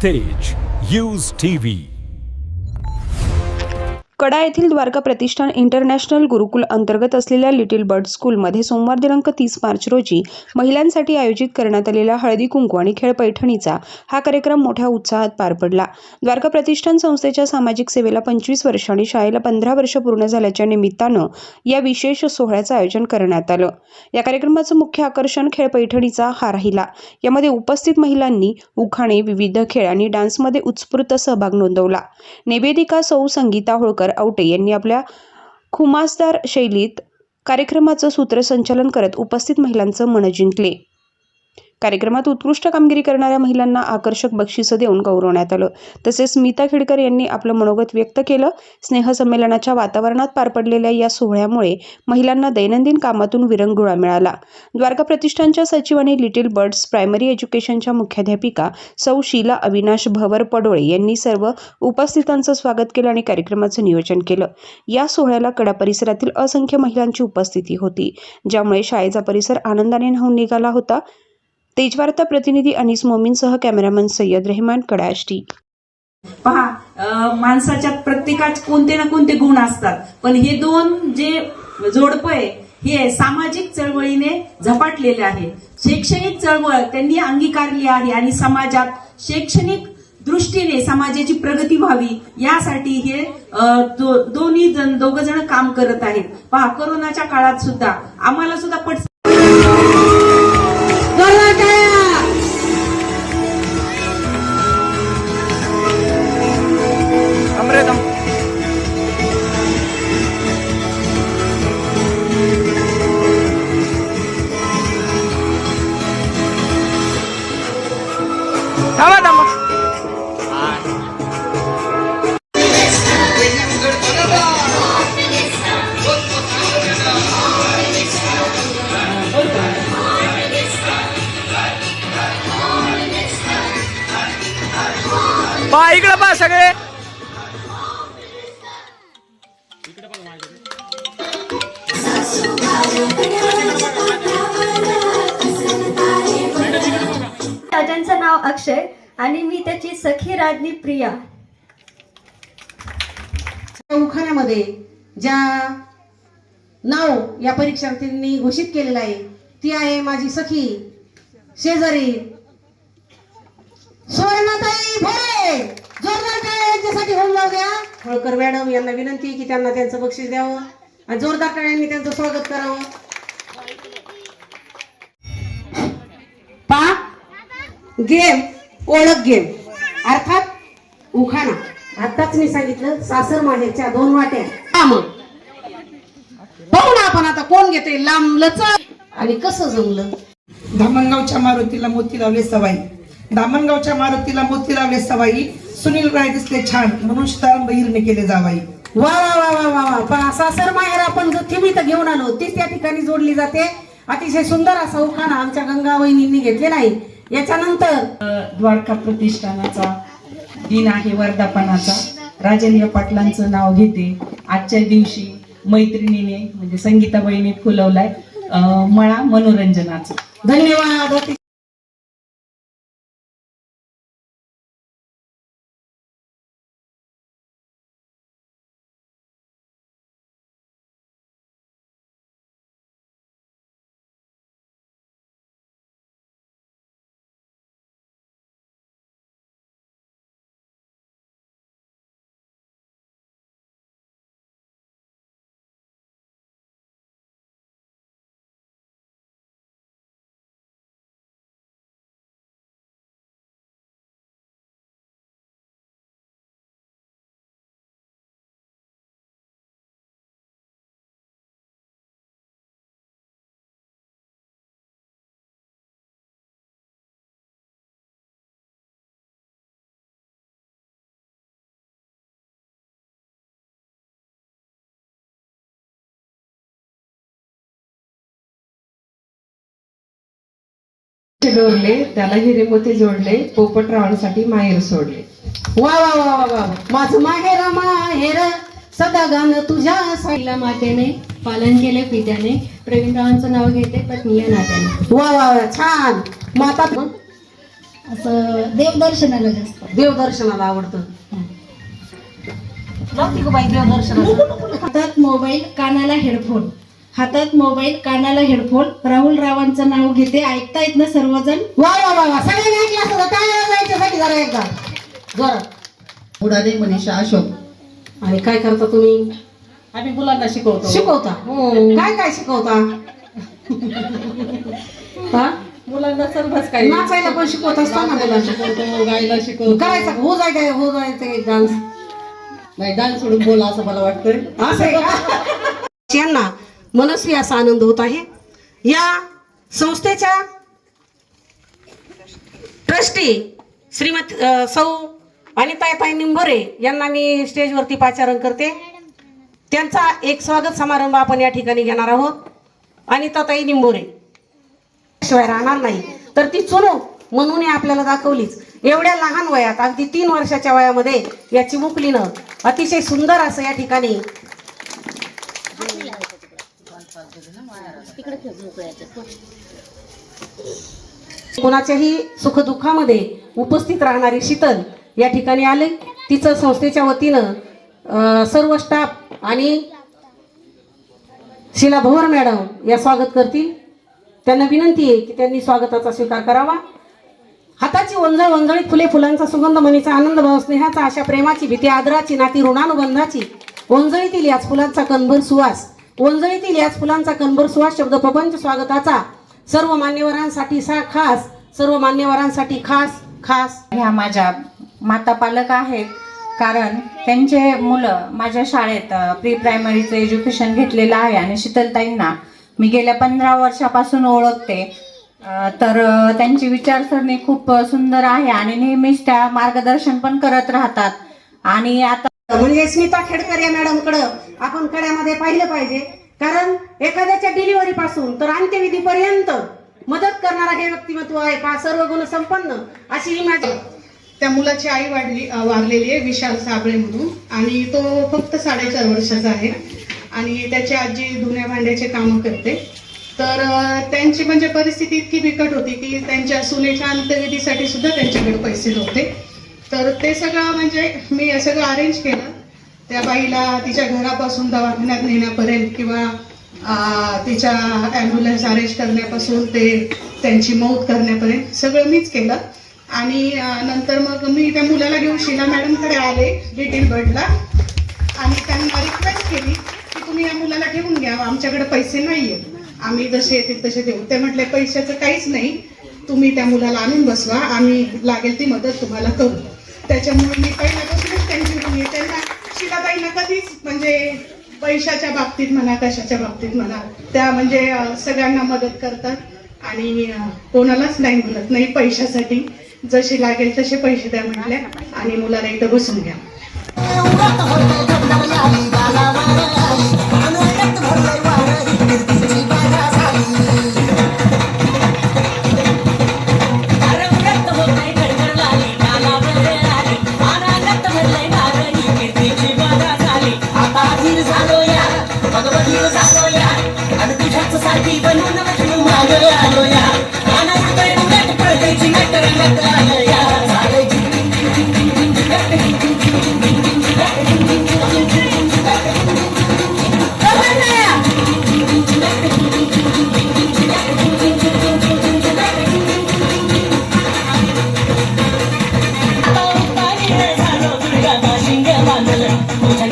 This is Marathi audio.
तेज न्यूज टीव्ही. कडा येथील द्वारका प्रतिष्ठान इंटरनॅशनल गुरुकुल अंतर्गत असलेल्या लिटिल बर्ड स्कूलमध्ये सोमवार दिनांक 30 मार्च रोजी महिलांसाठी आयोजित करण्यात आलेला हळदी कुंकू आणि खेळ पैठणीचा हा कार्यक्रम मोठ्या उत्साहात पार पडला. द्वारका प्रतिष्ठान संस्थेच्या सामाजिक सेवेला 25 वर्ष आणि शाळेला 15 वर्ष पूर्ण झाल्याच्या निमित्तानं या विशेष सोहळ्याचं आयोजन करण्यात आलं. या कार्यक्रमाचं मुख्य आकर्षण खेळ पैठणीचा हा राहिला. यामध्ये उपस्थित महिलांनी उखाणे, विविध खेळ आणि डान्समध्ये उत्स्फूर्त सहभाग नोंदवला. निवेदिका सौ संगीता होळकर आवटे यांनी आपल्या खुमासदार शैलीत कार्यक्रमाचं सूत्रसंचालन करत उपस्थित महिलांचं मन जिंकले. कार्यक्रमात उत्कृष्ट कामगिरी करणाऱ्या महिलांना आकर्षक बक्षिसं देऊन गौरवण्यात आलं. तसेच स्मिता खेडकर यांनी आपलं मनोगत व्यक्त केलं. स्नेहसंमेलनाच्या वातावरणात पार पडलेल्या या सोहळ्यामुळे महिलांना दैनंदिन कामातून विरंगुळा मिळाला. द्वारका प्रतिष्ठानच्या सचिव आणि लिटिल बर्ड्स प्रायमरी एज्युकेशनच्या मुख्याध्यापिका सौ शीला अविनाश भवर पडोळे यांनी सर्व उपस्थितांचं स्वागत केलं आणि कार्यक्रमाचं नियोजन केलं. या सोहळ्याला कडा परिसरातील असंख्य महिलांची उपस्थिती होती, ज्यामुळे शाळेचा परिसर आनंदाने न्हाऊन निघाला होता. तेजवार्ता प्रतिनिधी अनीस मोमीनसह कॅमेरामन सय्यद रेहमान, कडा एसटी. पहा, माणसाच्या प्रत्येकाचे कोणते ना कोणते गुण असतात, पण हे दोन जे जोडपं आहे हे सामाजिक चळवळीने झपाटलेले आहे. शैक्षणिक चळवळ त्यांनी अंगीकारली आहे आणि समाजात शैक्षणिक दृष्टीने समाजाची प्रगती व्हावी यासाठी हे दोघ जण काम करत आहेत. पहा, कोरोनाच्या काळात सुद्धा आम्हाला सुद्धा इकडे पहा सगळे. राजांचं नाव अक्षय आणि मी त्याची सखी राजनी प्रिया. उखाण्यामध्ये ज्या नाव या परीक्षार्थींनी घोषित केलेलं आहे ती आहे माझी सखी शेजारी सुवर्णाताई भोरे. जोरदार टाळ्या यांच्यासाठी होऊन जाऊ द्या. होळकर मॅडम यांना विनंती की त्यांना त्यांचं बक्षीस द्यावं आणि जोरदार टाळ्यांनी त्यांचं स्वागत करावं. पा गेम ओळख गेम अर्थात उखाणा. आताच मी सांगितलं सासर माहेरच्या 2 वाट्या. पाहू ना आपण आता कोण घेते लांब लचक आणि कसं जमलं. धामणगावच्या मारुतीला मोती लावले सवाई, धामणगावच्या मारुतीला मोती लावले सवाई, सुनील राय दिसले छान म्हणून सीताराम बहिरने केले जावाई. वा वा वा वा वा वा. पहा, सासर माहेर आपण जो थिमीत घेऊन आलो तीच त्या ठिकाणी जोडली जाते. अतिशय सुंदर असा उखाणा आमच्या गंगा वहिनींनी घेतलेला आहे. याच्यानंतर द्वारका प्रतिष्ठानाचा दिन आहे वर्धापनाचा. राजनीय पाटलांचं नाव घेते. आजच्या दिवशी मैत्रिणीने म्हणजे संगीताबाईने फुलवलाय मळा मनोरंजनाचा. धन्यवाद. डोरले त्याला हिरे मोती जोडले, पोपटरावांसाठी माहेर सोडले. वा वा वा वा वा. माझं माहेर माहेर सदा गाणं तुझ्या साईला मातेने पालन केले पित्याने. प्रवीणरावांचं नाव घेते पत्नी या नात्याने. वा वा वा. छान. माता असं देवदर्शनाला जास्त. देवदर्शनाला आवडतं. जाती का बाई देवदर्शनाला? हातात मोबाईल कानाला हेडफोन. हातात मोबाईल कानाला हेडफोन. राहुल रावांचं नाव घेते. ऐकतायत ना सर्वजण? वा वा वा वा, सगळ्यांनी ऐकलं असं तर काय जायच्यासाठी जरा एकदा जरा. उडाले मनीषा अशोक. आणि काय करता तुम्ही? आम्ही मुलांना शिकवतो. शिकवता? काय काय शिकवता? हा? मुलांना सर्वच काही नाचायला पण शिकवत असताना मुलांना गायला शिकवतो. करायचा हो जाय हो जायचं डान्स. नाही, डान्स सोडून बोला असं मला वाटतंय. असं आहे का? यांना मनस्वी असा आनंद होत आहे. या संस्थेच्या ट्रस्टी श्रीमती सौ अनिताताई निंभोरे यांना मी स्टेजवरती पाचारण करते. त्यांचा एक स्वागत समारंभ आपण या ठिकाणी घेणार आहोत. अनिताताई निंभोरे शिवाय राहणार नाही, तर ती चुनो म्हणून आपल्याला दाखवलीच. एवढ्या लहान वयात, अगदी 3 वर्षाच्या वयामध्ये या चिमुकलीनं अतिशय सुंदर असं या ठिकाणी कोणाच्याही सुखदुःखामध्ये उपस्थित राहणारी शीतल या ठिकाणी आले. तिचं संस्थेच्या वतीनं सर्व स्टाफ आणि शीला भोवर मॅडम या स्वागत करतील. त्यांना विनंती आहे की त्यांनी स्वागताचा स्वीकार करावा. हाताची वंजळ वंजळीत फुले फुलांचा सुगंध मनीचा आनंद भाव स्नेहाचा आशा प्रेमाची भीती आदराची नाती ऋणानुबंधाची वंजळीतील याच फुलांचा कणभर सुवास वंजळीतील याच फुलांचा कणभर सुवास शब्द प्रपंच स्वागताचा सर्व मान्यवरांसाठी खास सर्व मान्यवरांसाठी खास खास. ह्या माझ्या माता पालक आहेत, कारण त्यांचे मुलं माझ्या शाळेत प्री प्रायमरीचं एज्युकेशन घेतलेलं आहे आणि शीतलताईंना मी गेल्या 15 वर्षापासून ओळखते. तर त्यांची विचारसरणी खूप सुंदर आहे आणि नेहमीच त्या मार्गदर्शन पण करत राहतात. आणि आता म्हणजे स्मिता खेडकर या मॅडमकडं आपण कड्यामध्ये पाहिलं पाहिजे, कारण एखाद्याच्या डिलिव्हरी पासून तर अंत्यविधीपर्यंत मदत करणारा हे व्यक्तिमत्व आहे का सर्व गुण संपन्न अशी ही माझी. त्या मुलाची आई वारलेली आहे विशाल साबळे म्हणून, आणि तो फक्त 4.5 वर्षाचा आहे आणि त्याची आजी धुण्या भांड्याचे कामं करते. तर त्यांची म्हणजे परिस्थिती इतकी बिकट होती की त्यांच्या सुनेच्या अंत्यविधीसाठी सुद्धा त्यांच्याकडे पैसे नव्हते. तर ते सगळं म्हणजे मी हे सगळं अरेंज केलं. त्या बाईला तिच्या घरापासून दवाखान्यात नेण्यापर्यंत किंवा तिच्या ॲम्ब्युलन्स अरेंज करण्यापासून ते त्यांची मौत करण्यापर्यंत सगळं मीच केलं. आणि नंतर मग मी त्या मुलाला घेऊन शीला मॅडमकडे आले लिटिल बर्डला आणि त्यांना रिक्वेस्ट केली की तुम्ही या मुलाला घेऊन घ्या, आमच्याकडे पैसे नाही आहेत, आम्ही जसे येतील तसे देऊ. ते म्हटले पैशाचं काहीच नाही, तुम्ही त्या मुलाला आणून बसवा, आम्ही लागेल ती मदत तुम्हाला करू. त्याच्यामुळे मी पहिल्यापासूनच त्यांची त्यांना शीलाताईंना कधीच म्हणजे पैशाच्या बाबतीत म्हणा कशाच्या बाबतीत म्हणा त्या म्हणजे सगळ्यांना मदत करतात आणि कोणालाच नाही म्हणत नाही पैशासाठी. जसे लागेल तसे पैसे द्या म्हटल्या आणि मुलाला इथं बसून घ्या. तुझ्या